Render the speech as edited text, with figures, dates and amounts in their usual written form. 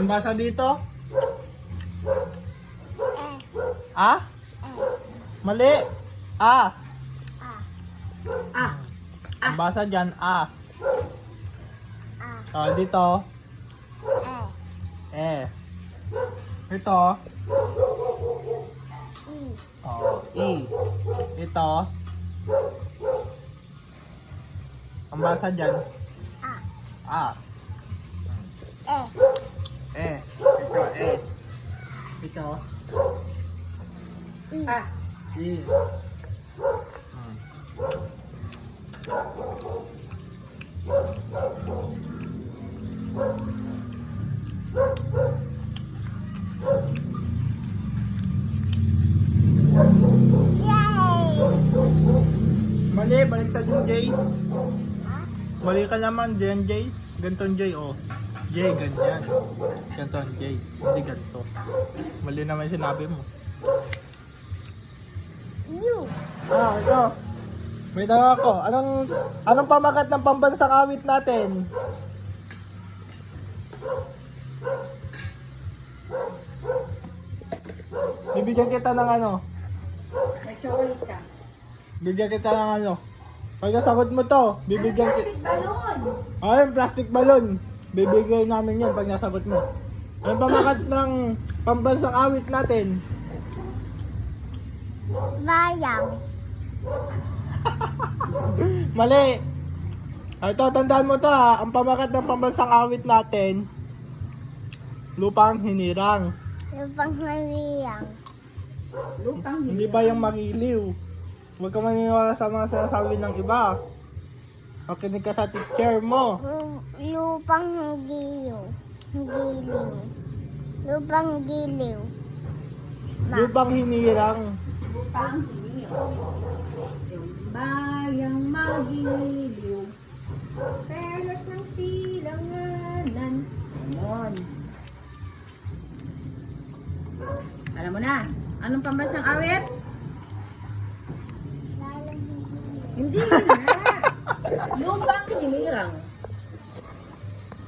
Anong basa dito? Eh. A? Mali. A. Ah. Ang basa dyan, A. Ah. Dito. Eh. E. Ito. I. E. Ito. Ang basa dyan, Ah. A. Eh. E. Ito, E. Ito. I. E. Yay! Mali, baliktad yung J. Mali ka naman, J. Ganito yung J, oh. J, ganyan. Ganito ang J. Hindi ganito. Mali naman sinabi mo. U. Ito. May tanong ako. Anong pamagat ng pambansang awit natin? Bibigyan kita ng ano? May chocolate ka. Bibigyan kita ng ano? Pag nasagot mo to, bibigyan kita. Balon. Ay, plastic balloon. Bibigyan namin yan pag nasagot mo. Anong pamagat ng pambansang awit natin? Bayang. Mali. Ito, tandaan mo to ha. Ang pamagat ng pambansang awit natin, lupang hinirang. Lupang nabiyang. Hindi ba yung magiliw? Huwag ka maniniwala sa mga sinasabi ng iba. Makinig ka sa teacher mo. Lupang giliw. Giliw. Lupang giliw. Lupang hinirang. Lupang giliw. Yung bayang magiliw. Perlas ng silanganan. Ganon. Alam mo na, anong pambansang awit? Hindi na. Lupang hinirang.